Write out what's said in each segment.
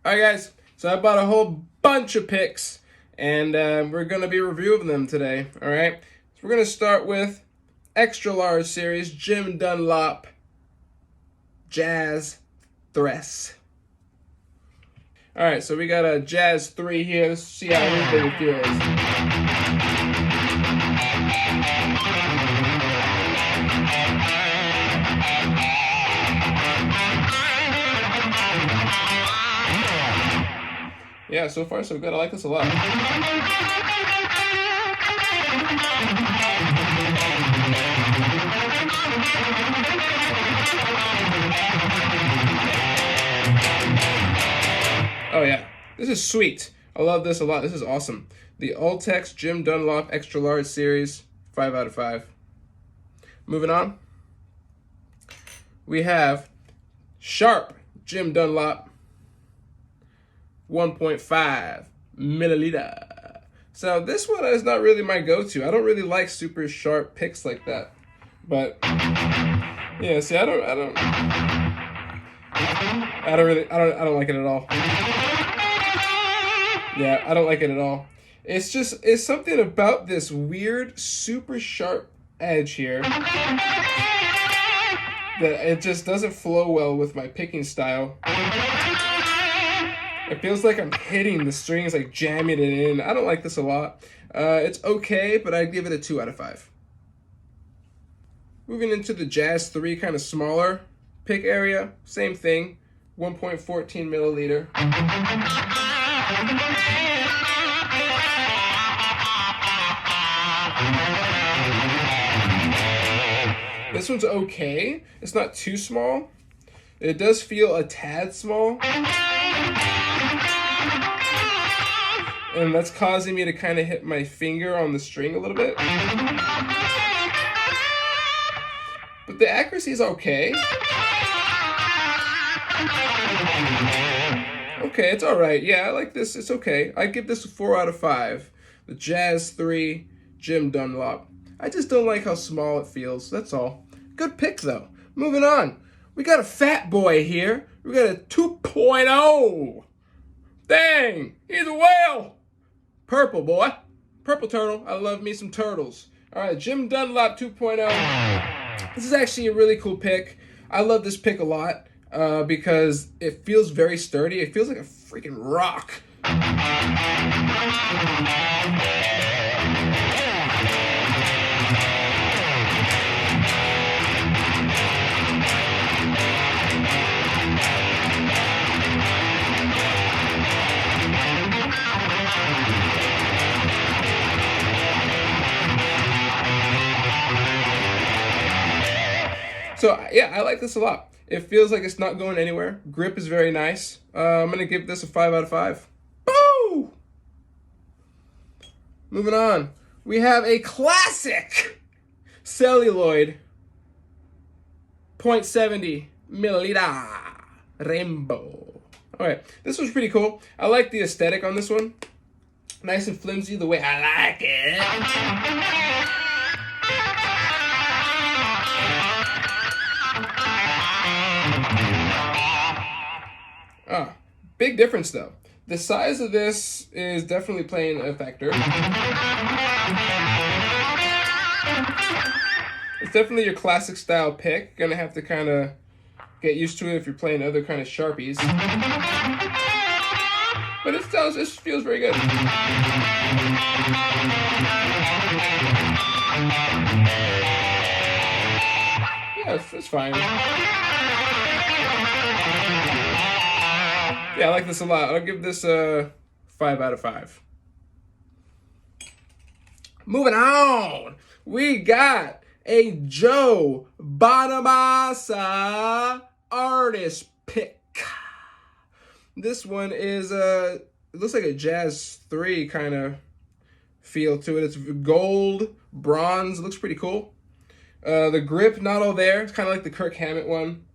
Alright guys, so I bought a whole bunch of picks, and we're going to be reviewing them today, alright? So we're going to start with Extra Large Series, Jim Dunlop, Jazz Thress. Alright, so we got a Jazz 3 here. Let's see how everything feels. Yeah, so far so good. I like this a lot. Oh yeah, this is sweet. I love this a lot. This is awesome. The Ultex Jim Dunlop Extra Large Series, 5 out of 5. Moving on, we have Sharp Jim Dunlop 1.5 milliliter. So this one is not really my go-to. I don't really like super sharp picks like that. But yeah, see, I don't like it at all. Yeah, I don't like it at all. It's something about this weird, super sharp edge here that it just doesn't flow well with my picking style. It feels like I'm hitting the strings, like jamming it in. I don't like this a lot. It's okay, but I'd give it a 2 out of 5. Moving into the Jazz 3, kind of smaller pick area. Same thing, 1.14 milliliter. This one's okay. It's not too small. It does feel a tad small. And that's causing me to kind of hit my finger on the string a little bit. But the accuracy is okay. Okay, it's alright. Yeah, I like this. It's okay. I give this a 4 out of 5. The Jazz 3 Jim Dunlop. I just don't like how small it feels. That's all. Good pick, though. Moving on. We got a fat boy here. We got a 2.0. Dang, he's a whale. Purple boy. Purple turtle. I love me some turtles. All right, Jim Dunlop 2.0. This is actually a really cool pick. I love this pick a lot because it feels very sturdy. It feels like a freaking rock. So yeah, I like this a lot. It feels like it's not going anywhere. Grip is very nice. I'm gonna give this a 5 out of 5. Boo! Moving on, we have a classic celluloid 0.70 milliliter rainbow. All right, this one's pretty cool. I like the aesthetic on this one. Nice and flimsy the way I like it. Big difference though. The size of this is definitely playing a factor. It's definitely your classic style pick. Gonna have to kind of get used to it if you're playing other kind of Sharpies. But it feels very good. Yeah, it's fine. Yeah, I like this a lot. I'll give this a 5 out of 5. Moving on, we got a Joe Bonamassa artist pick. This one is it looks like a Jazz 3 kind of feel to it. It's gold, bronze. It looks pretty cool. The grip not all there. It's kind of like the Kirk Hammett one.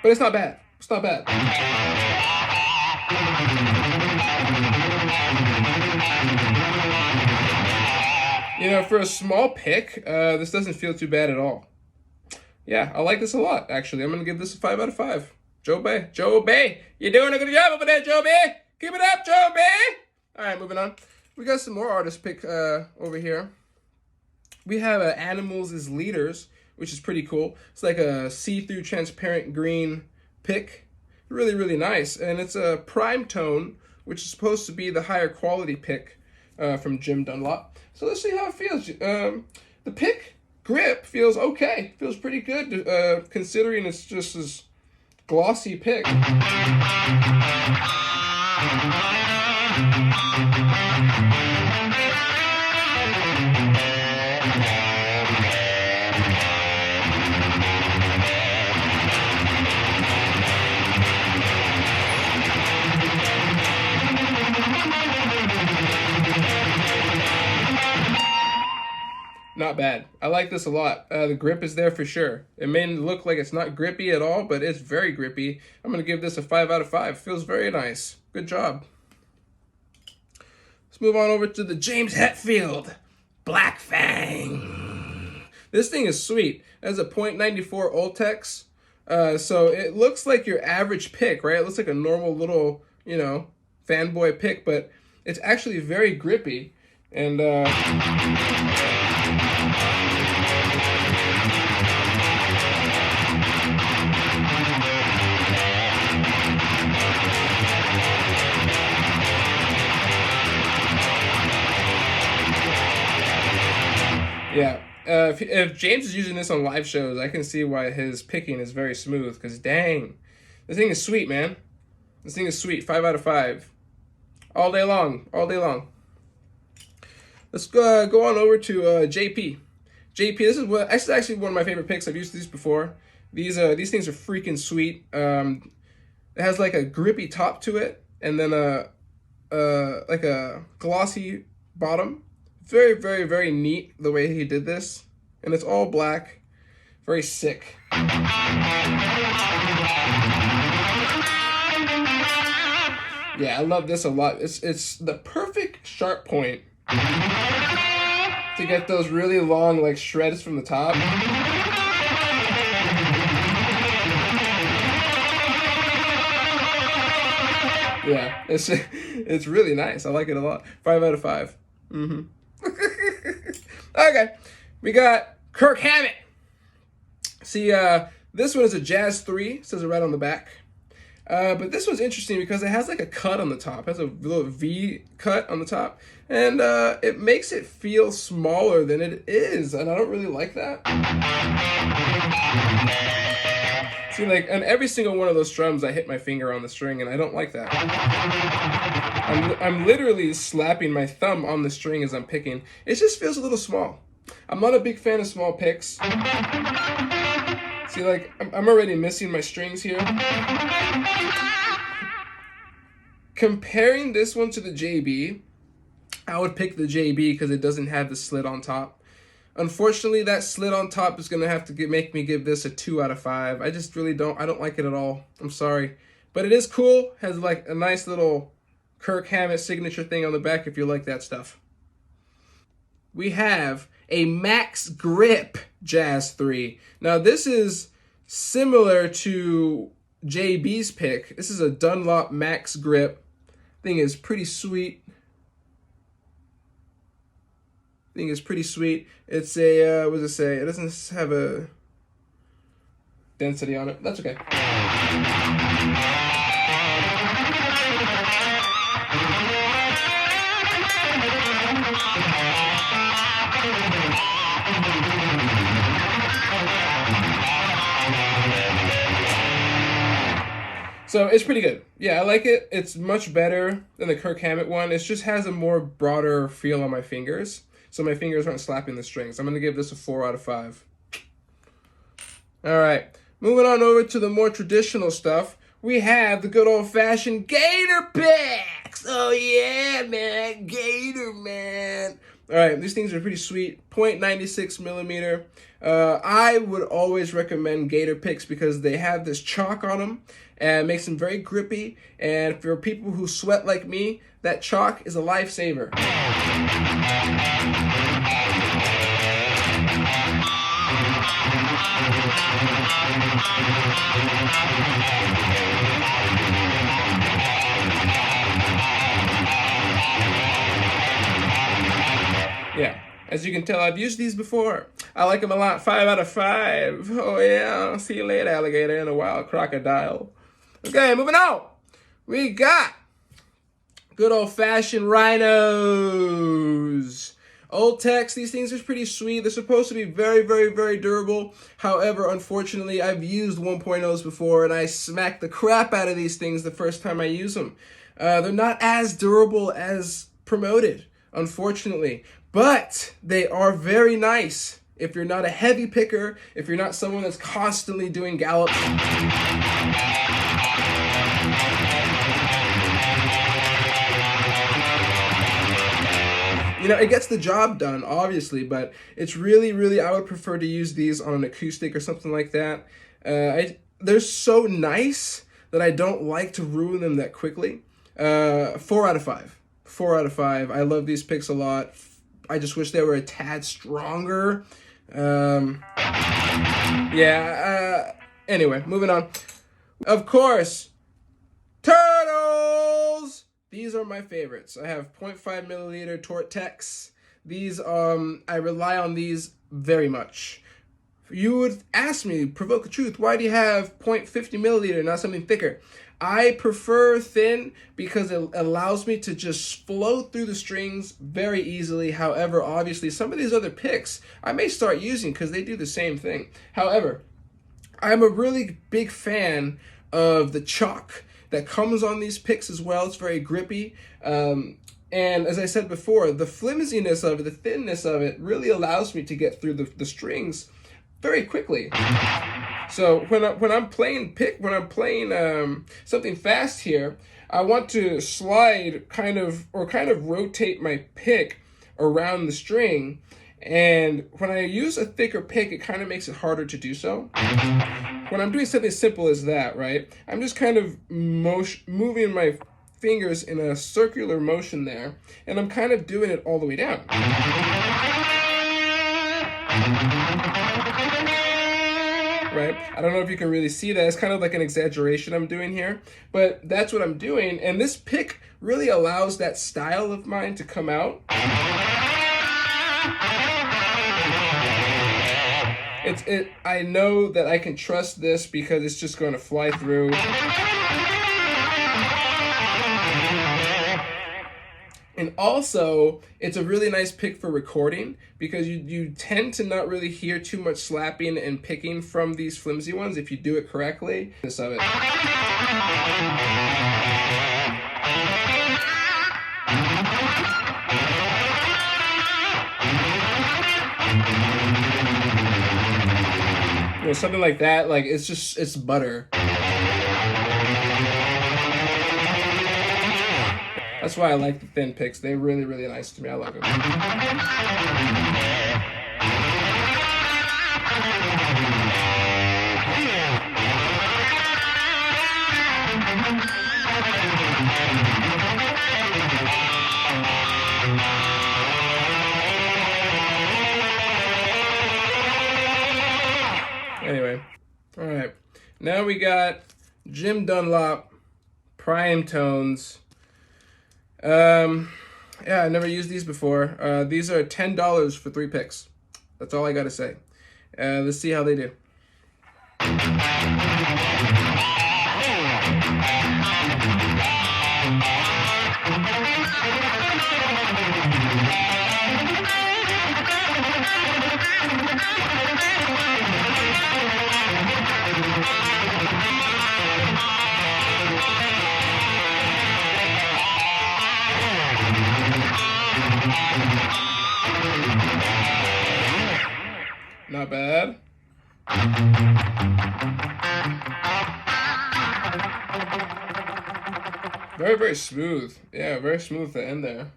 But it's not bad. It's not bad. You know, for a small pick, this doesn't feel too bad at all. Yeah, I like this a lot, actually. I'm going to give this a 5 out of 5. Joe Bay. Joe Bay. You're doing a good job over there, Joe Bay. Keep it up, Joe Bay. All right, moving on. We got some more artist pick over here. We have Animals as Leaders, which is pretty cool. It's like a see-through transparent green pick. Really, really nice. And it's a prime tone, which is supposed to be the higher quality pick from Jim Dunlop. So let's see how it feels. The pick grip feels okay. Feels pretty good considering it's just this glossy pick. Not bad. I like this a lot. The grip is there for sure. It may look like it's not grippy at all, but it's very grippy. I'm going to give this a 5 out of 5. Feels very nice. Good job. Let's move on over to the James Hetfield Black Fang. This thing is sweet. It has a .94 Ultex. So it looks like your average pick, right? It looks like a normal little, fanboy pick, but it's actually very grippy. And yeah, if James is using this on live shows, I can see why his picking is very smooth. Because dang, this thing is sweet, man. This thing is sweet. 5 out of 5. All day long. All day long. Let's go on over to JP. JP, this is actually one of my favorite picks. I've used these before. These things are freaking sweet. It has like a grippy top to it, and then like a glossy bottom. Very, very, very neat the way he did this. And it's all black. Very sick. Yeah, I love this a lot. It's the perfect sharp point to get those really long like shreds from the top. Yeah, it's really nice. I like it a lot. 5 out of 5. Okay, we got Kirk Hammett. See, this one is a Jazz 3, says it right on the back. But this one's interesting because it has like a cut on the top. It has a little V cut on the top. And it makes it feel smaller than it is. And I don't really like that. See, like, on every single one of those strums, I hit my finger on the string, and I don't like that. I'm literally slapping my thumb on the string as I'm picking. It just feels a little small. I'm not a big fan of small picks. See, like, I'm already missing my strings here. Comparing this one to the JB, I would pick the JB because it doesn't have the slit on top. Unfortunately, that slit on top is going to have to make me give this a 2 out of 5. I just really don't like it at all. I'm sorry. But it is cool. Has like a nice little Kirk Hammett signature thing on the back if you like that stuff. We have a Max Grip Jazz 3. Now, this is similar to JB's pick. This is a Dunlop Max Grip. Thing is pretty sweet. Thing is pretty sweet. It's a, what does it say? It doesn't have a density on it. That's okay. So it's pretty good. Yeah, I like it. It's much better than the Kirk Hammett one. It just has a more broader feel on my fingers. So my fingers aren't slapping the strings. I'm going to give this a 4 out of 5. All right. Moving on over to the more traditional stuff. We have the good old-fashioned Gator picks. Oh, yeah, man. Gator, man. All right. These things are pretty sweet. .96 millimeter. I would always recommend Gator picks because they have this chalk on them and it makes them very grippy. And for people who sweat like me, that chalk is a lifesaver. Yeah, as you can tell, I've used these before. I like them a lot. 5 out of 5. Oh yeah, see you later, alligator and a wild crocodile. Okay, moving on. We got good old-fashioned rhinos. Old Tex, these things are pretty sweet. They're supposed to be very, very, very durable. However, unfortunately, I've used 1.0s before, and I smacked the crap out of these things the first time I use them. They're not as durable as promoted, unfortunately. But they are very nice if you're not a heavy picker, if you're not someone that's constantly doing gallops. You know, it gets the job done, obviously, but it's really, really, I would prefer to use these on an acoustic or something like that. They're so nice that I don't like to ruin them that quickly. 4 out of 5. 4 out of 5. I love these picks a lot. I just wish they were a tad stronger. Anyway, moving on. Of course, turtles! These are my favorites. I have 0.5 milliliter Tortex. These, I rely on these very much. You would ask me, provoke the truth, why do you have 0.50 milliliter, not something thicker? I prefer thin because it allows me to just flow through the strings very easily. However, obviously, some of these other picks I may start using because they do the same thing. However, I'm a really big fan of the chalk that comes on these picks as well. It's very grippy. And as I said before, the flimsiness of it, the thinness of it really allows me to get through the strings very quickly. So when I'm playing something fast here, I want to slide kind of rotate my pick around the string, and when I use a thicker pick, it kind of makes it harder to do so. When I'm doing something simple as that, right, I'm just kind of moving my fingers in a circular motion there, and I'm kind of doing it all the way down. Right? I don't know if you can really see that. It's kind of like an exaggeration I'm doing here, but that's what I'm doing. And this pick really allows that style of mine to come out. I know that I can trust this because it's just going to fly through. And also, it's a really nice pick for recording because you tend to not really hear too much slapping and picking from these flimsy ones if you do it correctly. This of it. You know, something like that, like it's butter. That's why I like the thin picks. They're really, really nice to me. I like them. Anyway, all right. Now we got Jim Dunlop Prime Tones. Yeah, I never used these before. These are $10 for 3 picks. That's all I gotta say. Let's see how they do. Not bad. Very, very smooth. Yeah, very smooth to end there.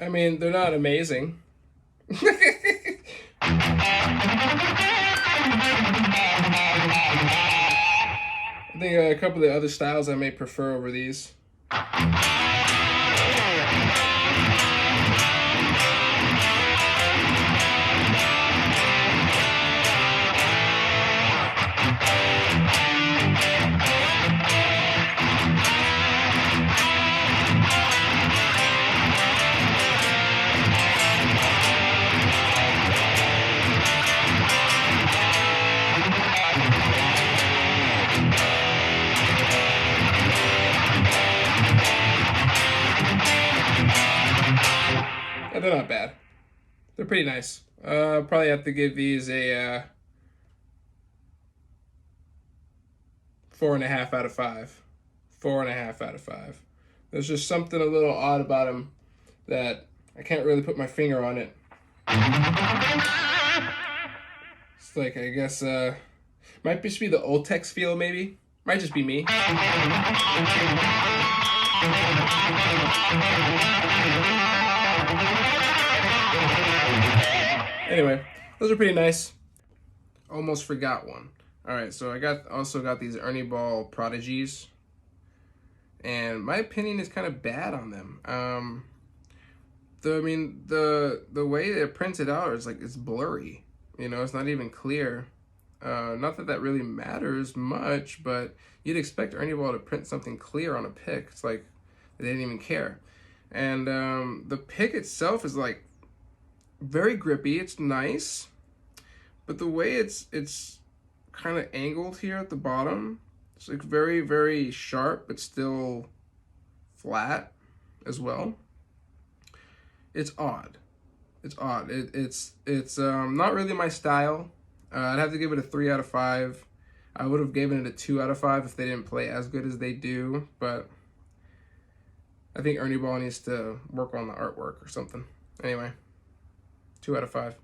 I mean, they're not amazing. I think a couple of the other styles I may prefer over these. Yeah, they're not bad. They're pretty nice. Probably have to give these a 4.5 out of 5. 4.5 out of 5. There's just something a little odd about them that I can't really put my finger on it. It's like, I guess, might just be the old text feel, maybe. Might just be me. Anyway, those are pretty nice. Almost forgot one. All right, so I also got these Ernie Ball Prodigies, and my opinion is kind of bad on them. The way they're printed out is like it's blurry. You know, it's not even clear. Not that really matters much, but you'd expect Ernie Ball to print something clear on a pick. It's like they didn't even care. And the pick itself is like very grippy. It's nice, but the way it's kind of angled here at the bottom, it's like very, very sharp, but still flat as well. It's odd. It's odd. It's not really my style. I'd have to give it a 3 out of 5. I would have given it a 2 out of 5 if they didn't play as good as they do, but I think Ernie Ball needs to work on the artwork or something. Anyway, 2 out of 5.